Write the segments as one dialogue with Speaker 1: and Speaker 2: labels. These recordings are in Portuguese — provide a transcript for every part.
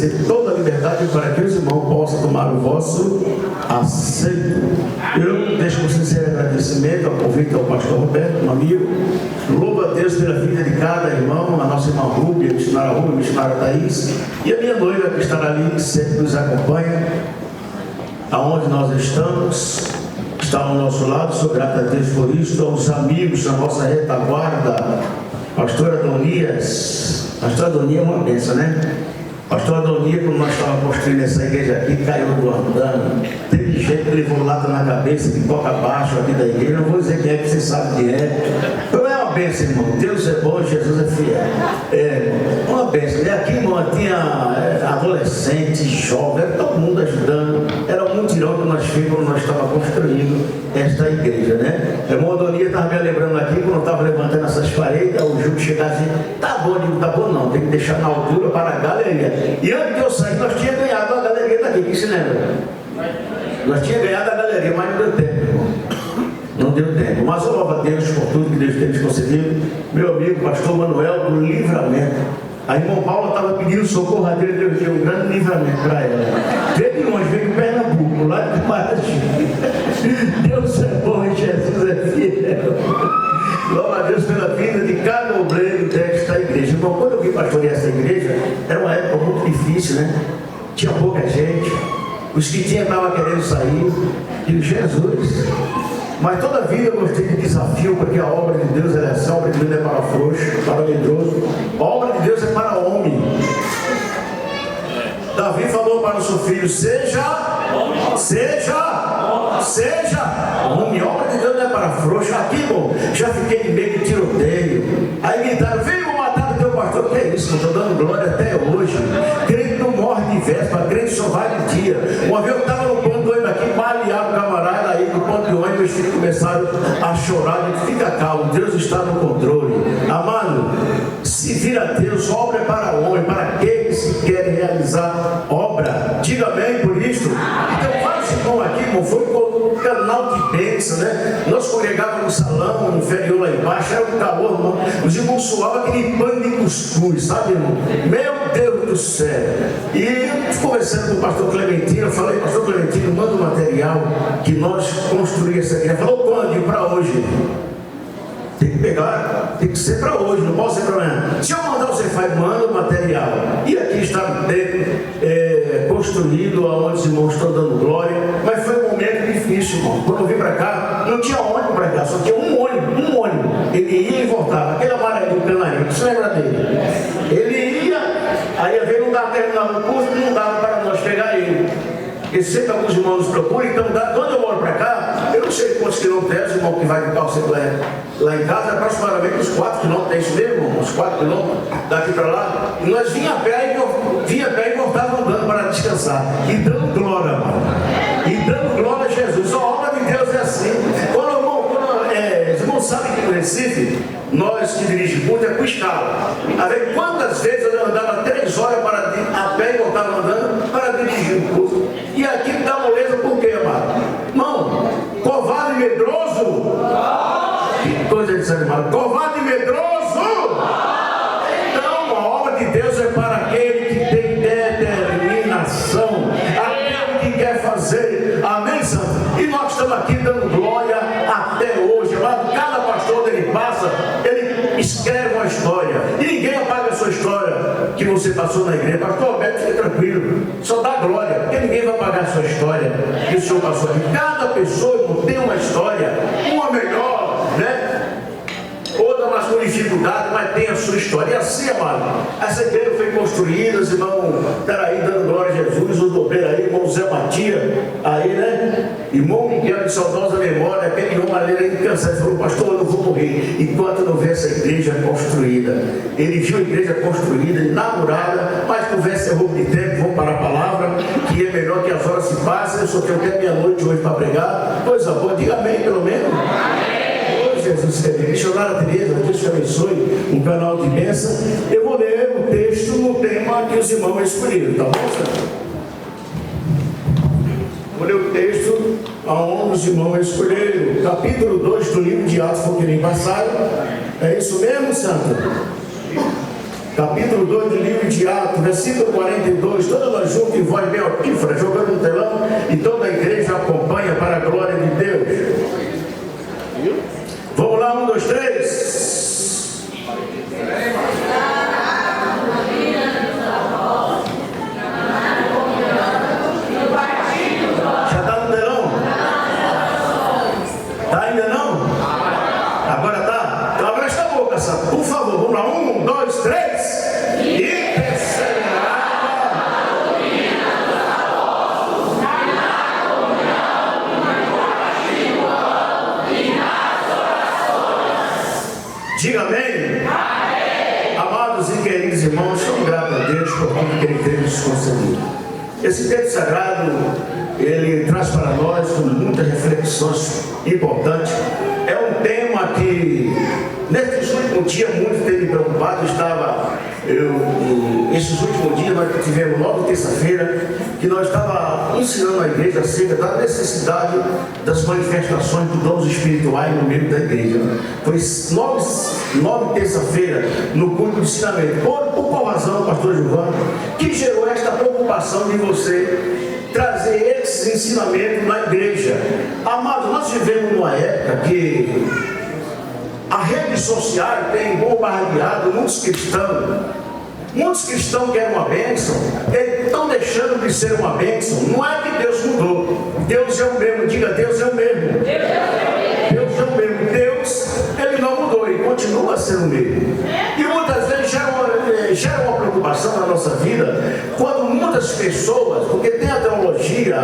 Speaker 1: toda a liberdade para que os irmãos possam tomar o vosso assento. Eu deixo com sincero agradecimento ao convite ao pastor Roberto, meu amigo. Louvo a Deus pela vida de cada irmão, a nossa irmã Rúbia, a missionária Rúbia, a missionária Thaís, e a minha noiva que estará ali, que sempre nos acompanha, aonde nós estamos, está ao nosso lado. Sou grato a Deus por isso, aos amigos da nossa retaguarda, pastora Adonias. Pastor Adonias é uma bênção, né? Pastor Adonias, quando nós estávamos construindo essa igreja aqui, caiu do andame. Teve gente que levou lata na cabeça, que toca baixo aqui da igreja. Não vou dizer quem é, que você sabe quem é. Então é uma bênção, irmão. Deus é bom, Jesus é fiel. É uma bênção. E aqui, irmão, tinha adolescente, jovem, era todo mundo ajudando. Era um mutirão que nós fizemos quando nós estávamos construindo esta igreja, né? A irmã Adonias estava me lembrando aqui, quando eu estava levantando essas paredes, o Júlio chegava assim: tá bom, eu digo, tá bom não, tem que deixar na altura para a galeria. E antes de eu sair, nós tínhamos ganhado a galeria daqui, quem se lembra? Nós tínhamos ganhado a galeria, mas não deu tempo, irmão. Não deu tempo. Mas eu louvo a Deus por tudo que Deus tem nos concedido. Meu amigo, pastor Manuel, do Livramento. A irmã Paula estava pedindo socorro a Deus, Deus deu um grande livramento para ela. Veio de longe, veio de Pernambuco, lá de Paraty. Deus é bom e Jesus é fiel. Louva a Deus pela vida de cada obreiro desta igreja. Irmão, quando eu vim pastorear essa igreja, era uma época muito difícil, né? Tinha pouca gente, os que tinham estavam querendo sair. E Jesus. Mas toda a vida eu gostei de desafio, porque a obra de Deus é essa, a obra de Deus é para frouxo, para medroso. A obra de Deus é para homem. Davi falou para o seu filho: seja homem. A obra de Deus não é para frouxo. Aqui, irmão, já fiquei de meio de tiroteio. Aí gritaram: vem, vou matar o teu pastor. Que é isso? Estou dando glória até hoje. Crente não morre de véspera, crente só vai de dia. Uma vez eu estava no ponto do ônibus aqui, baleado o camarada, aí no ponto do ônibus, meus filhos começaram a chorar. E fica calmo, Deus está no controle. Amado, se vira a Deus, obra é para homem, para aqueles que querem realizar obra. Diga amém por isso. Então, vários irmãos aqui, irmão, foi um canal de bênção, né? Nós congregávamos no salão, no inferior lá embaixo, era um calor, irmão. Os irmãos suavam aquele pano de cuscuz, sabe, irmão? Meu Deus do céu. E conversando com o pastor Clementino, eu falei: pastor Clementino, manda o material que nós construímos essa igreja. Falou: quando? Para hoje. Tem que pegar, tem que ser para hoje, não pode ser para amanhã. Se eu mandar, você faz, manda o material. E aqui está construído, aonde os irmãos estão dando glória. Mas foi um momento difícil, irmão. Quando eu vim para cá, não tinha ônibus para cá, só tinha um ônibus. Ele ia e voltava. Aquele amarelinho canarinho, você lembra dele? Ele ia, aí às vezes não dava terminado o curso, não dava para nós pegar ele. Porque sempre alguns irmãos nos procuram. Então, quando eu moro para cá, eu não sei quantos quilômetros é, o irmão que vai de carro sempre lá em casa, é aproximadamente uns 4 quilômetros, é isso mesmo, irmão? Uns 4 quilômetros daqui para lá. E nós vinha a pé e voltava andando para descansar. E dando glória, mano. E dando glória a Jesus. A obra de Deus é assim. Os irmãos sabem que no Recife, nós que dirigimos muito é com escala. A ver quantas vezes eu andava 3 horas a pé e voltava andando para dirigir o curso. E aqui dá moleza por quê, amado? Irmão, covarde e medroso. Que coisa desanimada. Covarde e medroso. Então, a obra de Deus é para aquele que tem determinação, aquele que quer fazer. Amém, santo? E nós estamos aqui dando glória até hoje. Amado, cada pastor onde ele passa, ele escreve uma história. E ninguém apaga a sua história que você passou na igreja. Pastor Alberto, fique tranquilo, só dá glória, porque ninguém vai apagar a sua história que o senhor passou aqui. Cada pessoa tem uma história, uma melhor, né? Outra mais com dificuldade, mas tem a sua história. E assim, amado, essa igreja foi construída, os irmãos estão aí dando glória a Jesus, os obreiros aí, irmão Zé Matias, aí, né? Irmão Miguel de saudosa memória, aquele irmão maneira de cansado, falou: pastor, eu não vou morrer enquanto não ver essa igreja construída. Ele viu a igreja construída, inaugurada, mas conversa é roubo de tempo, vamos para a palavra, que é melhor que as horas se passem. Eu só tenho até meia-noite hoje para pregar. Coisa boa, diga amém, pelo menos. Jesus querido. Missionária Tereza, Deus te abençoe, um canal de bênção. Eu vou ler o texto no tema que os irmãos escolheram, tá bom, senhor? Vou ler o texto aonde os irmãos escolheram, capítulo 2 do livro de Atos, foi que nem passaram. É isso mesmo, santo? capítulo 2 do livro de Atos, versículo 42, todos nós juntos em voz bem altífona, jogando no telão, e toda a igreja acompanha para a glória de Deus. Vamos lá, 1, 2, 3. Já está no telão? Tá ainda não? Agora tá? Então abra esta boca, sabe? Por favor, vamos lá, 1, 2, 3. E diga amém. Amém. Amados e queridos irmãos, sou grato a Deus por tudo que Ele tem nos concedido. Esse texto sagrado, ele traz para nós muitas reflexões importantes. É um tema que, nesses últimos dias, muito tem me preocupado. Esses últimos dias, nós tivemos logo terça-feira, que nós estávamos ensinando a igreja acerca da necessidade das manifestações dos dons espirituais no meio da igreja. Foi 9 terça-feira, no culto de ensinamento. Por qual razão, pastor Giovanni, que gerou esta preocupação de você trazer esses ensinamentos na igreja? Amados, nós vivemos numa época que a rede social tem bombardeado muitos cristãos. Muitos cristãos querem uma bênção, eles estão deixando de ser uma bênção. Não é que Deus mudou, Deus é o mesmo. Diga, Deus é o mesmo. Deus é o mesmo. Deus, Ele não mudou, Ele continua sendo o mesmo. E muitas vezes gera uma preocupação na nossa vida, quando muitas pessoas, porque tem a teologia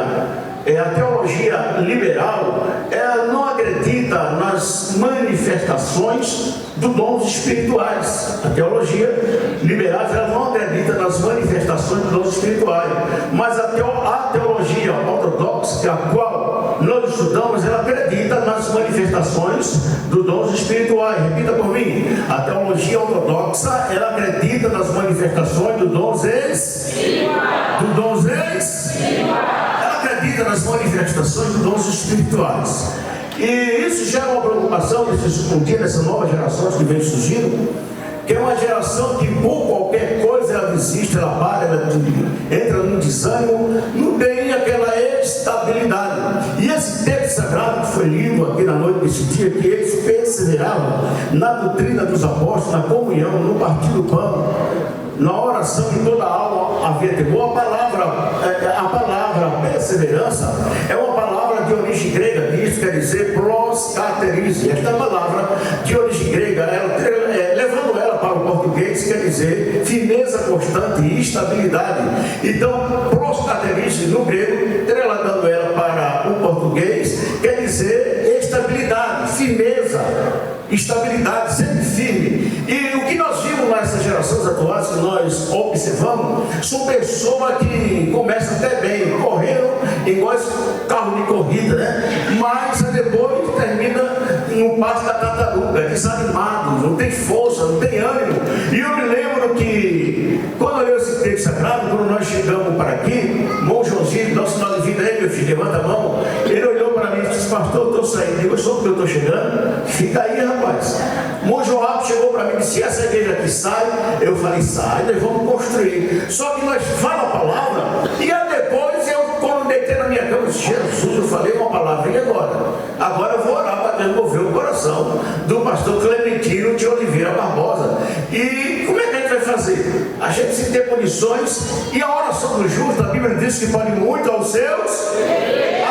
Speaker 1: liberal, ela não acredita nas manifestações dos dons espirituais. A teologia liberal, ela não acredita nas manifestações dos dons espirituais, mas a teologia ortodoxa, a qual nós estudamos, ela acredita nas manifestações dos dons espirituais. Repita por mim: a teologia ortodoxa, ela acredita nas manifestações dos dons ela acredita nas manifestações dos dons espirituais. E isso gera uma preocupação nessa nova geração que vem surgindo, que é uma geração que por qualquer coisa ela desiste, ela para, ela entra num desânimo, não tem aquela estabilidade. E esse texto sagrado que foi lido aqui na noite desse dia, que eles perseveravam na doutrina dos apóstolos, na comunhão, no partir do pão, na oração, em toda a alma havia temor. A palavra perseverança é uma palavra de origem grega, que isso quer dizer proskaterise. Esta palavra de origem grega, levando ela para o português, quer dizer firmeza constante e estabilidade. Então, proskaterise no grego, trasladando ela para o português, quer dizer estabilidade, firmeza, estabilidade, sempre firme. E o que nós vimos nessas gerações atuais, que nós observamos, são pessoas que começam até bem, correndo igual carro de corrida, né? Mas depois termina no passo da tartaruga, desanimado, não tem força, não tem ânimo. E eu me lembro que quando eu li esse texto sagrado, quando nós chegamos para aqui, irmão Joãozinho, nosso sinal de vida aí, meu filho, levanta a mão. Ele olhou para mim e disse: pastor, eu estou saindo. Eu sou que eu estou chegando. Fica aí, rapaz. Irmão João chegou para mim e disse: essa igreja aqui sai. Eu falei: sai, nós vamos construir. Só que nós falamos a palavra, e aí depois quando deitei na minha cama, eu disse: Jesus, eu falei uma palavra, e agora? Agora eu vou orar para Deus mover o coração do pastor Clementino de Oliveira Barbosa. E como é que a gente vai fazer? A gente se tem condições, e a oração do justo, a Bíblia diz que pode muito aos seus.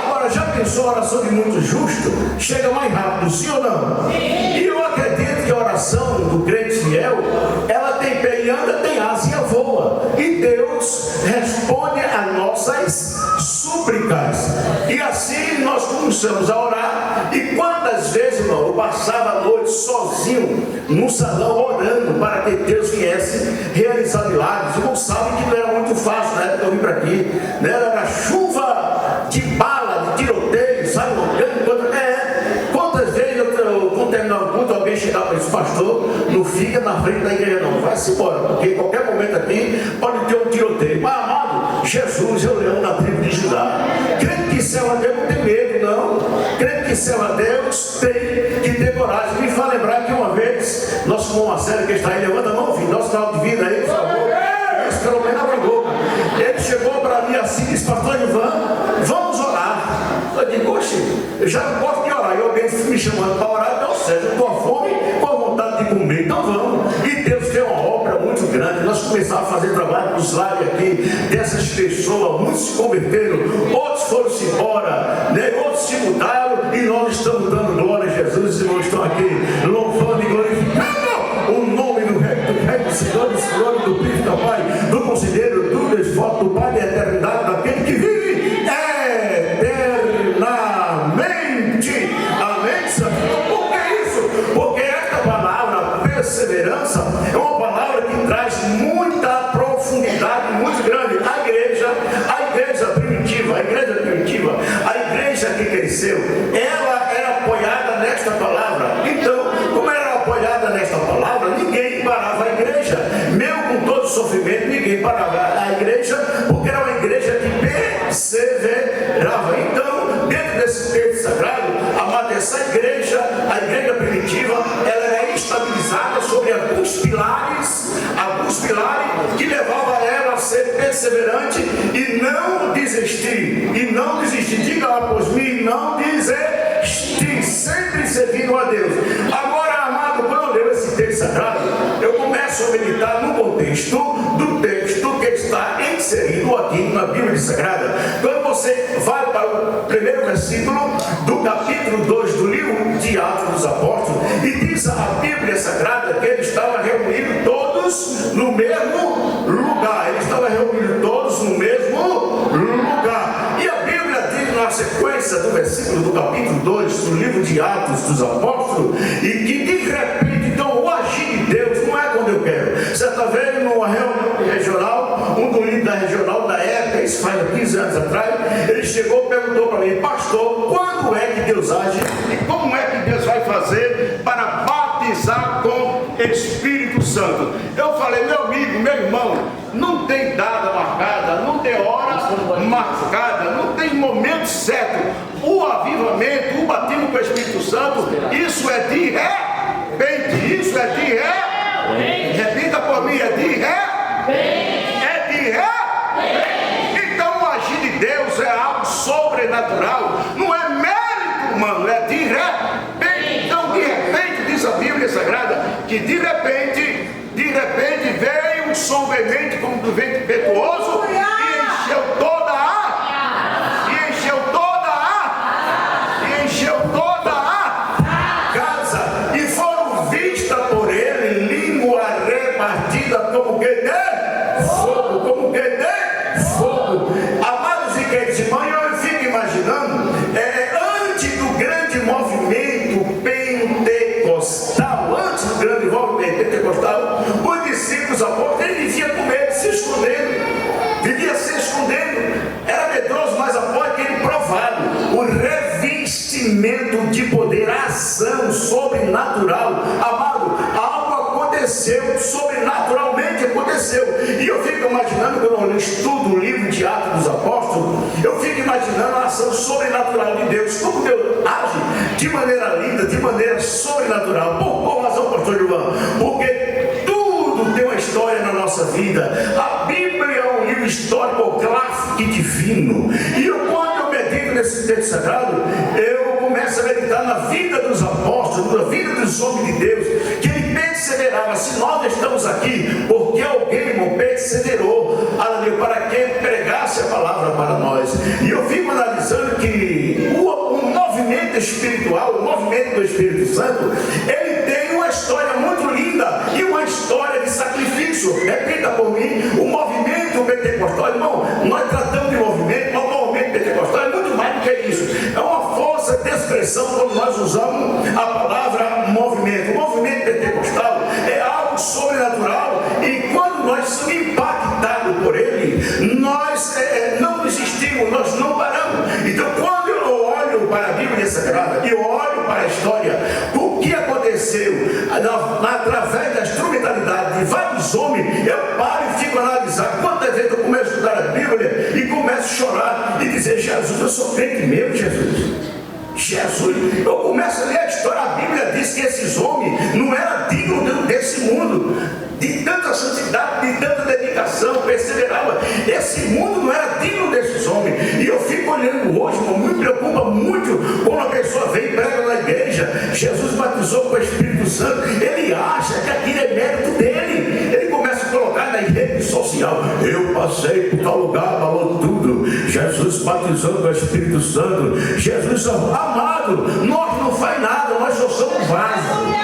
Speaker 1: Agora, já pensou a oração de muito justo? Chega mais rápido, sim ou não? E eu acredito que a oração do crente fiel, ela tem pé e anda, tem asa e voa. E Deus responde a nossas súplicas. E assim nós começamos a orar. E quantas vezes, irmão, eu passava a noite sozinho no salão orando para que Deus viesse realizar milagres. Irmão, sabe que não era muito fácil na época que eu vim para aqui, né? Era chuva de bala, de tiroteio, sabe? Quantas vezes quando terminar o culto, alguém chegava para esse pastor: não fica na frente da igreja não, vai-se embora, porque em qualquer momento aqui pode ter um tiroteio. Mas amado, Jesus é o leão da tribo de Judá. Crente que serve a Deus não tem medo, não. Crente que serve a Deus tem que ter coragem. Me faz lembrar que uma vez nós fomos uma série que está aí, levanta a mão, filho, nosso canal de vida. Ele falou, esse pelo menos abre a boca. Ele chegou para mim assim e disse: pastor Ivan, vamos orar. Eu digo: oxe, eu já não posso de orar. E alguém me chamando para orar, então certo, eu estou com fome, com a vontade de comer, então vamos. E Deus tem uma obra muito grande. Nós começamos a fazer trabalho nos lares aqui, dessas pessoas, muitos se converteram, outros foram-se embora, né? Outros se mudaram, e nós estamos dando glória a Jesus. Os irmãos estão aqui louvando e glorificando o nome do Rei, do Senhor, do Senhor, do Príncipe, do Pai, do Conselheiro, do Desforte, do Pai da eternidade, daquele que vive eternamente. Amém, Senhor? Por que isso? Porque esta palavra, perseverança, é uma palavra que traz muita profundidade, muito grande. A igreja primitiva, a igreja que cresceu, ela era apoiada nesta palavra. Então, como era apoiada nesta palavra, ninguém parava a igreja. Mesmo com todo o sofrimento, ninguém parava a igreja, porque era uma igreja que perseverava. Então, dentro desse texto sagrado, amado, essa igreja, a igreja primitiva, ela era estabilizada sobre alguns pilares que levavam ela a ser perseverante e não desistir. Diga lá, pois mim, não desistir, sempre servindo a Deus. Agora, amado, quando eu leio esse texto sagrado, eu começo a meditar no contexto do texto que está inserido aqui na Bíblia Sagrada. Quando você vai para o primeiro versículo do capítulo 2 do livro de Atos dos Apóstolos, e diz a Bíblia Sagrada que eles estavam reunidos todos no mesmo lugar. E a Bíblia diz na sequência do versículo do capítulo 2 do livro de Atos dos Apóstolos, e que de repente, então, o agir de Deus não é quando eu quero. Você está vendo numa reunião regional, um do líder da regional da época, isso faz 15 anos atrás, ele chegou e perguntou para mim: pastor, quando é que Deus age e como é que Deus vai fazer para batizar com Espírito Santo? Eu falei: meu amigo, meu irmão, não tem data marcada, não tem hora marcada, não tem momento certo. O avivamento, o batismo com o Espírito Santo, isso é de repente, isso é de repente. Repita por mim: é de repente. É de repente. Então o agir de Deus é algo sobrenatural, não é mérito humano, é de repente. Então, de repente, diz a Bíblia Sagrada, que de repente veio um som veemente como do vento impetuoso e encheu toda a casa, e foram vistas por ele língua repartida como que de fogo, Amados e queridos irmãos, eu fico imaginando, antes do grande movimento pentecostal, os discípulos apóstolos, ele vivia com medo, se escondendo, era medroso, mas após aquele provado, o revestimento de poder, a ação sobrenatural, amado, algo aconteceu, sobrenaturalmente aconteceu. E eu fico imaginando, quando eu estudo o livro de Atos dos Apóstolos, eu fico imaginando a ação sobrenatural de Deus, como Deus age de maneira linda, de maneira sobrenatural. Por qual razão, pastor Ivan? Porque tudo tem uma história na nossa vida. A Bíblia é um livro histórico, gráfico e divino. E quando eu medito nesse texto sagrado, eu começo a meditar na vida dos apóstolos, na vida dos homens de Deus, que ele perseverava. Se nós estamos aqui, porque alguém, irmão, perseverou para que pregasse a palavra para nós. E eu fico analisando que o movimento espiritual, o movimento do Espírito Santo, ele tem uma história muito linda e uma história de sacrifício. Repita por mim: o movimento pentecostal. Irmão, nós tratamos de movimento, mas o movimento pentecostal é muito mais do que isso. É uma força de expressão quando nós usamos a palavra movimento. O movimento pentecostal é algo sobrenatural, e quando nós somos impactados por ele, nós não desistimos, nós não paramos. Então, quando eu olho para a Bíblia Sagrada e eu olho para a história, o que aconteceu através da instrumentalidade de vários homens, eu paro e fico a analisar. Quantas vezes eu começo a estudar a Bíblia e começo a chorar e dizer: Jesus, eu sou crente mesmo, Jesus, eu começo a ler a história. A Bíblia diz que esses homens não eram dignos desse mundo, de tanta santidade, de tanta dedicação, perseverava. Esse mundo não era digno desses homens. E eu fico olhando hoje, irmão, me preocupa muito quando a pessoa vem e prega na igreja. Jesus batizou com o Espírito Santo, ele acha que aquilo é mérito dele. Ele começa a colocar na rede social: eu passei por tal lugar, falou tudo. Jesus batizou com o Espírito Santo. Jesus, amado, nós não faz nada, nós só somos vasos.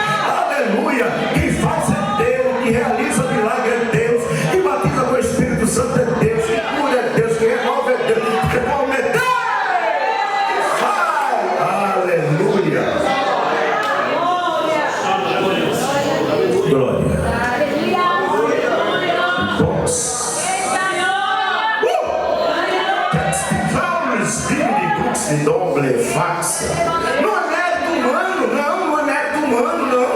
Speaker 1: Aleluia! Quem faz é Deus, que realiza milagre é Deus, que batiza com o Espírito Santo é Deus, que cura é Deus, que renova é Deus, que reforma é Deus, que faz. Aleluia! Glória! Doble faxa. Não é mérito humano, não é mérito humano, não.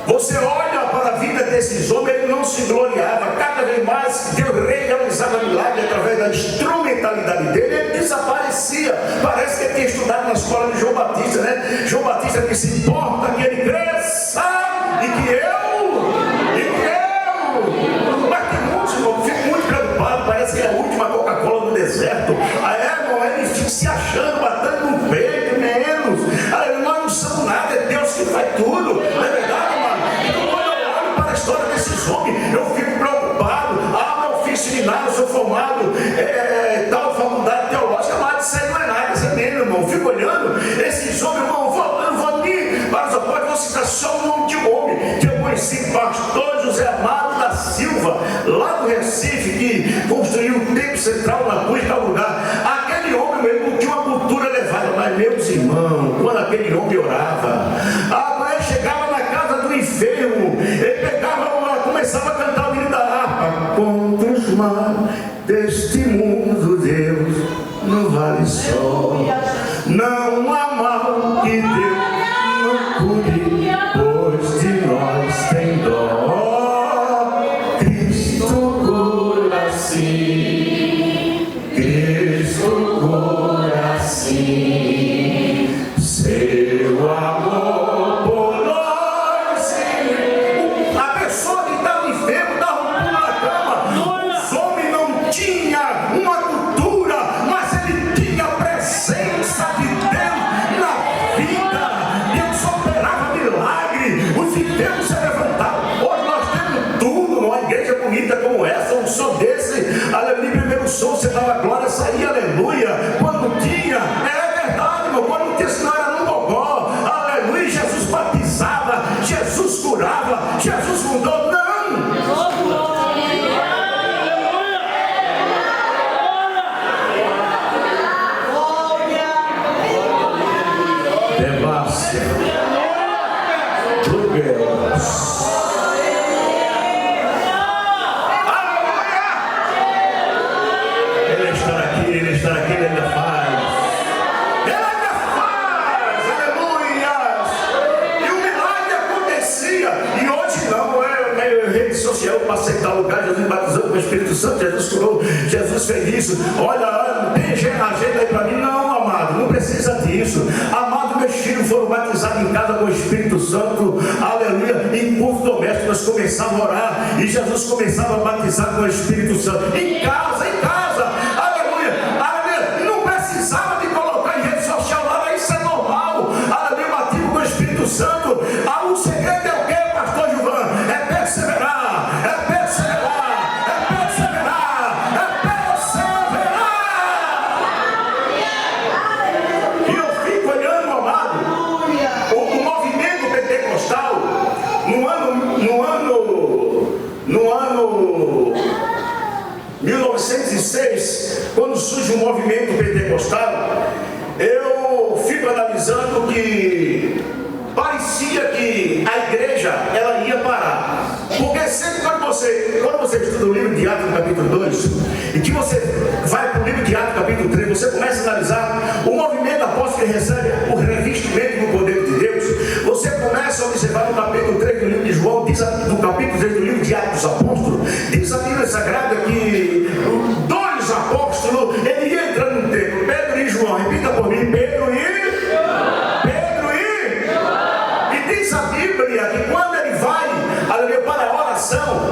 Speaker 1: Você olha para a vida desses homens, ele não se gloriava. Cada vez mais Deus realizava milagre através da instrumentalidade dele, ele desaparecia. Parece que ele tinha estudado na escola de João Batista, né? João Batista disse: importa que ele cresça e que eu. Mas tem muitos, irmão, eu fico muito preocupado. Parece que é a última Coca-Cola do deserto. Ele fica se achando, batendo no peito, menos. Nós não somos nada, é Deus que faz tudo. Não é verdade, mano? Então, quando eu olho para a história desses homens, eu fico preocupado. Não fiz seminário, sou formado tal faculdade teológica, mas isso aí não é nada, isso é mesmo, irmão. Eu fico olhando esses homens, irmão, vou nem para os apóstolos, vou citar só o nome de um homem que eu conheci, pastor José Amado da Silva, lá do Recife, que construiu o templo central na Cruz, tal lugar. Aquele homem mesmo tinha uma cultura elevada, mas meus irmãos, quando aquele homem orava, a mulher chegava na casa do enfermo, ele pegava, começava a cantar o hino da harpa: contra os mares deste mundo, Deus no vale sol, não há mal que Deus não cure, pois de nós tem dó. Cristo cura sim, Cristo cura sim, seu amor por nós sim. A pessoa que estava enfermo dava um pulo na cama. Os homens não tinham uma cultura, mas ele tinha a presença de Deus na vida. Deus operava milagre, os enfermos se levantavam. Hoje nós temos tudo numa igreja bonita como essa, um som desse, aleluia, primeiro som, você dava glória, saía, aleluia. Quando tinha, é verdade, irmão, quando tinha, senão era no gogó, aleluia. Jesus batizava, Jesus curava, Jesus mudou, não. Devassa, Deus. Ele está aqui, ele ainda faz. Ele ainda faz, aleluia. E o milagre acontecia. E hoje não, rede social, para aceitar o lugar, Jesus batizou com o Espírito Santo, Jesus curou, Jesus fez isso. Olha, tem agenda aí para mim? Não, amado, não precisa disso. Amado, meus filhos foram batizados em casa com o Espírito Santo, aleluia. Em culto doméstico, nós começávamos a orar e Jesus começava a batizar com o Espírito Santo. Em casa, aleluia. Não precisava de colocar em rede social lá, isso é normal. Aleluia, batismo com o Espírito Santo. O segredo é o que, pastor Gilvan? É perseverar, é perseverar, é perseverar, é perseverar. E eu fico olhando, amado, o movimento pentecostal no ano 1906, quando surge o movimento pentecostal, eu fico analisando que parecia que a igreja ela ia parar. Porque sempre quando você estuda o livro de Atos, capítulo 2, e que você vai para o livro de Atos, capítulo 3, você começa a analisar o movimento após que recebe o revestimento do poder de Deus. Você começa a observar no capítulo 3 do livro de João, diz no capítulo 3 do livro de Atos dos Apóstolos, diz a Bíblia Sagrada que dois apóstolos, ele entra no templo, Pedro e João, repita por mim, Pedro e diz a Bíblia que quando ele vai, aleluia, para a oração,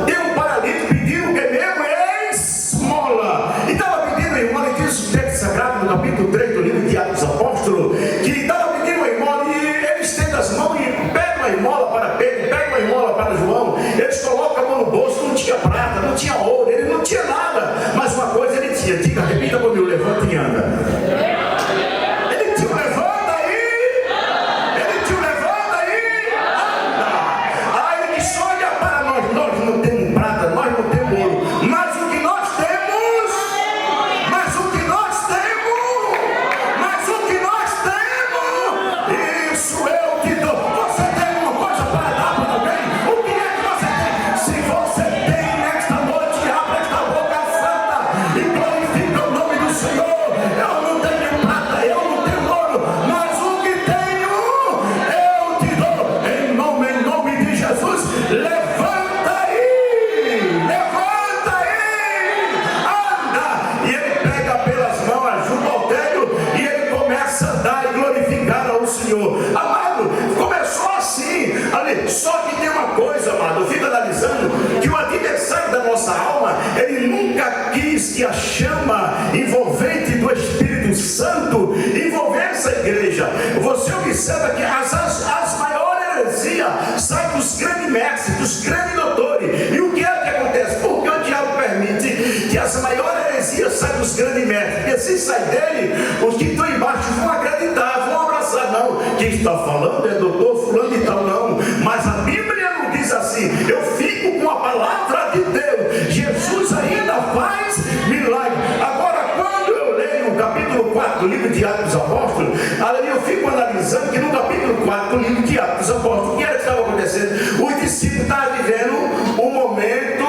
Speaker 1: diz que a chama envolvente do Espírito Santo envolveu essa igreja. Você observa que as maiores heresias saem dos grandes mestres, dos grandes doutores. E o que é que acontece? Porque o diabo permite que as maiores heresias saiam dos grandes mestres. Porque se sai dele, os que estão embaixo vão acreditar, vão abraçar. Não, quem está falando é doutor fulano e tal, não. Mas a Bíblia não diz assim. Eu fico com a palavra de Deus. Jesus ainda faz milagre. Agora, quando eu leio o capítulo 4 do livro de Atos dos Apóstolos, ali eu fico analisando que no capítulo 4 do livro de Atos dos Apóstolos, o que era que estava acontecendo? Os discípulos estavam vivendo um momento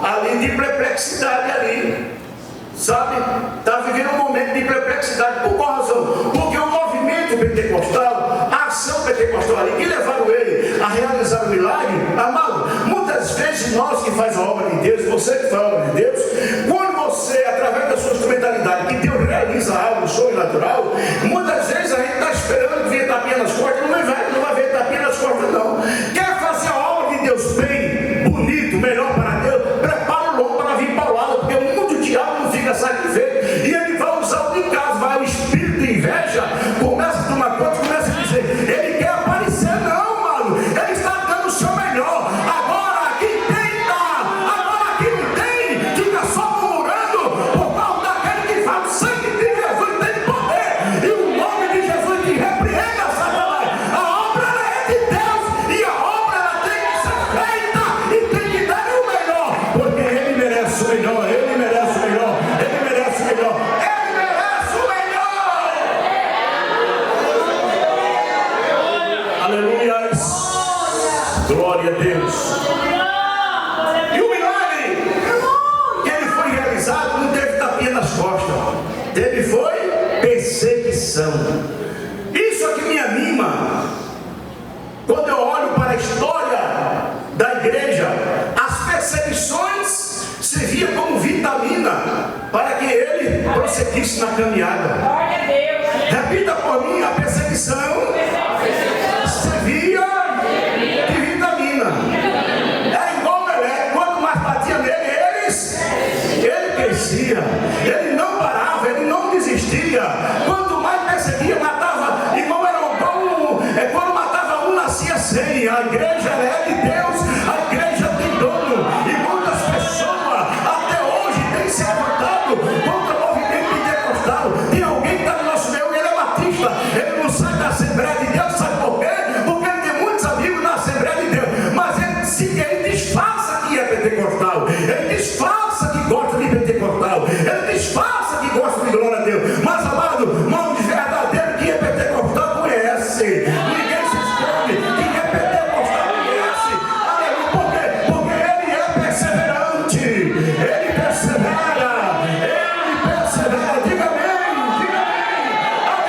Speaker 1: ali de perplexidade ali. Sabe? Está vivendo um momento de perplexidade. Por qual razão? Porque o movimento pentecostal, a ação pentecostal ali, que levaram ele a realizar o milagre, amado, muitas vezes nós que faz a obra de Deus, você que faz a obra de Deus, quando você, através da sua instrumentalidade, que Deus realiza algo sobrenatural, muitas vezes a gente está esperando que venha tapinha nas costas, não vai ver tapinha nas costas não. Quer fazer a obra de Deus bem, bonito, melhor para Deus, prepara o lombo para vir para o lado, porque muito diabo não fica satisfeito, e ele vai usar o de casa, vai o espírito de inveja, começa a tomar conta, começa a dizer, ele quer aparecer, não, mano, ele está dando o seu melhor. Agora quem tem dá, agora quem não tem, fica só murmurando por causa daquele que fala, o sangue de Jesus tem poder, e o nome de Jesus te repreenda, Satanás. A obra é de Deus, e a obra ela tem que ser feita, e tem que dar o melhor, porque ele merece o melhor, ele merece o melhor, ele merece o melhor, ele merece o melhor. Aleluia, glória a Deus. E o milagre que ele foi realizado não teve tapinha nas costas, teve foi perseguição. Isso é que me anima quando eu olho para a história da igreja. As perseguições serviam como vitamina para que ele prosseguisse na caminhada. Repita por mim: a perseguição servia de vitamina. É igual Melé, quanto mais batia nele, ele crescia, ele não parava, ele não desistia. Quanto mais perseguia, matava, irmão, era igual quando matava um, nascia 100. A igreja é de Deus, a igreja tem dono, e muitas pessoas até hoje têm se levantado contra o movimento pentecostal. Tem alguém que está no nosso meio, ele é batista, ele não sai da Assembleia de Deus, sabe por quê? Porque ele tem muitos amigos na Assembleia de Deus, mas ele disfarça que é pentecostal, ele disfarça que gosta de pentecostal, ele disfarça que gosta de glória a Deus, mas amado, mão de verdadeiro que é pentecostal conhece. Ninguém se esconde, quem é pentecostal conhece. Aleluia, por quê? Porque ele é perseverante, ele persevera, diga amém, aleluia,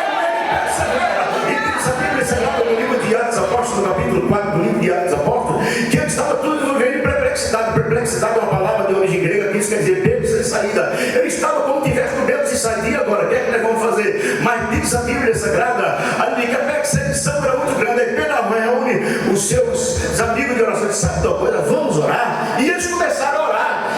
Speaker 1: ele persevera. E diz a Bíblia Sagrada no livro de Atos Apóstolos, no capítulo 4 do livro de Atos Apóstolos, que ele estava tudo vivendo em perplexidade. Perplexidade é uma palavra de origem grega que isso quer dizer beco sem saída. Ele estava como tivesse no beco sem saída. E agora, o que é que nós vamos fazer? Mas diz a Bíblia Sagrada ali que a perseguição era muito grande. Aí Pedro reúne os seus amigos de oração e disse: sabe de uma coisa, vamos orar? E eles começaram a orar.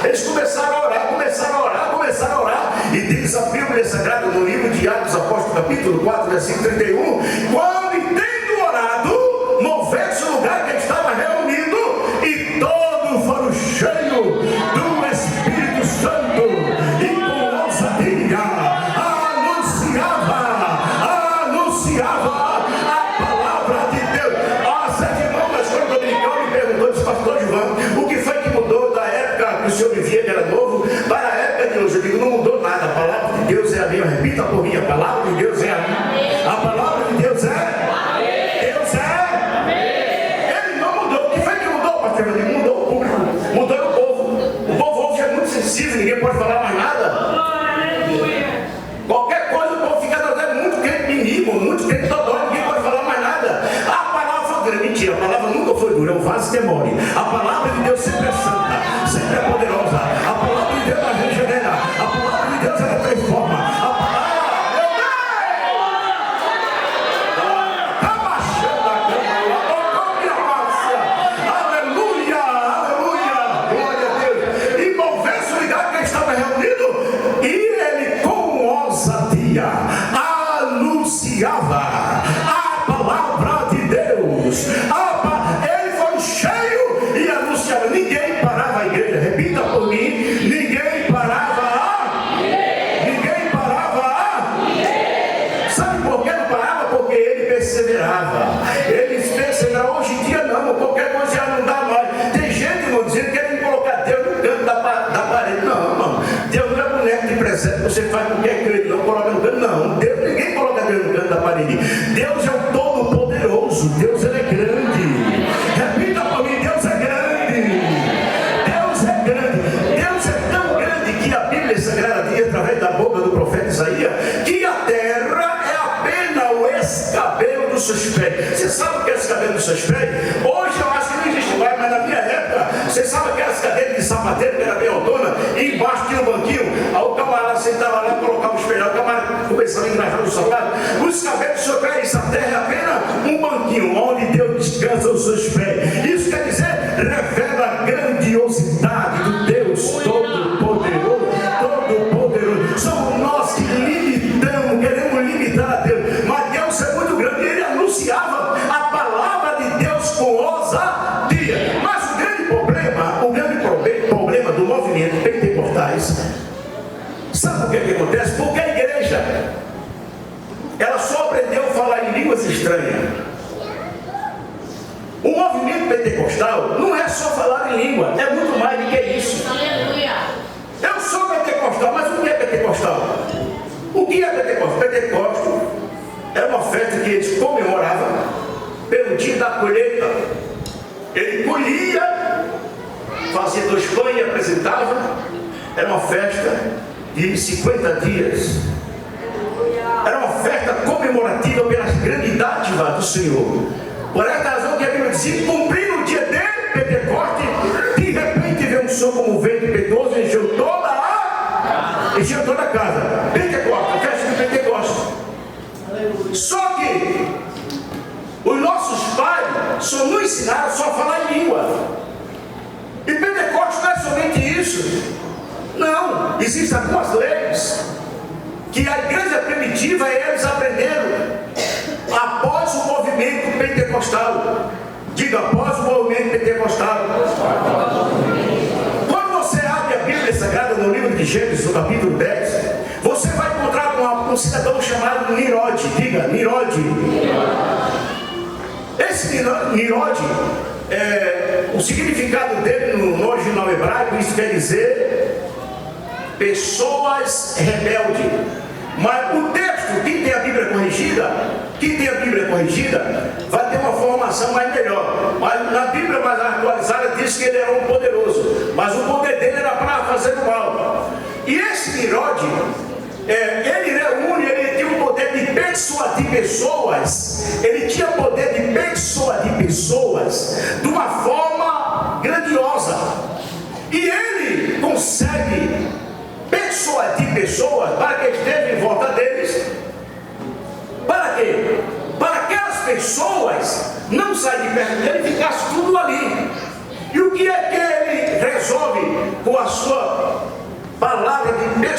Speaker 1: Começaram a orar. E diz a Bíblia Sagrada no livro de Atos Apóstolos, capítulo 4, versículo 31, quando tendo orado, moveu-se o lugar que estava reunido, e todos foram cheios do Espírito Santo, e com ousadia anunciava a palavra de Deus. As irmãs da escola dominical me perguntou, disse: pastor João, o que foi que mudou da época que o senhor vivia, que era novo, para a época de hoje? Eu digo: não mudou nada, a palavra de Deus é a mesma. Repita por mim: a palavra de Deus é a mesma. A palavra de Deus é. Ele não mudou. O que foi que mudou, pastor? Eu digo: mudou o público, mudou o povo. O povo hoje é muito sensível, ninguém pode falar mais nada. Qualquer coisa o povo fica tratando, muito crente menino, muito crente dodói, ninguém pode falar mais nada. A palavra foi dura. Mentira, a palavra nunca foi dura, é um vaso que demore. A palavra de Deus sempre é santa, sempre é poderosa. A palavra de Deus ela regenera, a palavra de Deus ela transforma. A palavra, aleluia, glória a Deus. E movesse o lugar que estava reunido, Bíblia Sagrada. Hoje em dia não, qualquer coisa já não dá mais. Tem gente, irmão, dizendo que querem colocar Deus no canto da parede. Não, irmão, Deus não é boneco de presépio, você faz com qualquer crente, não coloca no canto, não. Deus, ninguém coloca Deus no canto da parede. Deus é o Todo-Poderoso, Deus ele é grande. Repita para mim, Deus é grande. Deus é grande. Deus é tão grande que a Bíblia Sagrada diz, através da boca do profeta Isaías, que a terra é apenas o escabelo dos seus pés. Você sabe o que é escabelo dos seus pés? Hoje eu acho que não existe mais, mas na minha época, você sabe aquelas cadeiras de sapateiro que era bem autona, e embaixo tinha um banquinho, aí o camarada sentava lá e colocava o espelho, o camarada começava a engraxar no sapato. Os cabelos do seu pé, essa terra é apenas um banquinho, onde Deus descansa os seus pés. Isso quer dizer, revela a grandiosidade do Deus Todo-Poderoso. Todo-Poderoso. Somos nós que limitamos, queremos limitar a Deus, mas Deus é muito grande. Ele anunciava a palavra de Deus com ousadia. Mas o grande problema do movimento pentecostais, sabe o que acontece? Porque a igreja, ela só aprendeu a falar em línguas estranhas. O movimento pentecostal não é só falar em língua, é muito mais do que isso.
Speaker 2: Aleluia.
Speaker 1: Eu sou pentecostal, mas o que é pentecostal? O que é pentecostal? Pentecostes era uma festa que eles comemoravam pelo dia da colheita. Ele colhia, fazia 2 pães e apresentava. Era uma festa de 50 dias. Era uma festa comemorativa pelas grandes dádivas do Senhor. Por essa razão que a Bíblia dizia, cumprindo o dia dele, Pentecoste, de repente veio um som como um vento impetuoso e encheu toda a casa. Pentecoste, a festa de Pentecoste. Só que os nossos pais só nos ensinaram só a falar em língua. E Pentecoste não é somente isso. Não, existem algumas leis que a igreja primitiva eles aprenderam após o movimento pentecostal. Diga, após o movimento pentecostal. Quando você abre a Bíblia Sagrada no livro de Gênesis, no capítulo 10, você vai encontrar um cidadão chamado Nirode. Diga, Nirode. Esse Nirode, o significado dele no original hebraico, isso quer dizer pessoas rebeldes. Mas o texto, quem tem a Bíblia corrigida, vai ter uma formação mais melhor. Mas na Bíblia mais atualizada diz que ele era um poderoso, mas o poder dele era para fazer o mal. E esse Nirode, ele reúne, ele tinha o poder de persuadir pessoas, ele tinha poder de persuadir pessoas de uma forma grandiosa. E ele consegue persuadir pessoas para que estejam em volta deles. Para quê? Para que aquelas pessoas não saíssem de perto dele e ficasse tudo ali. E o que é que ele resolve com a sua palavra de persuasão?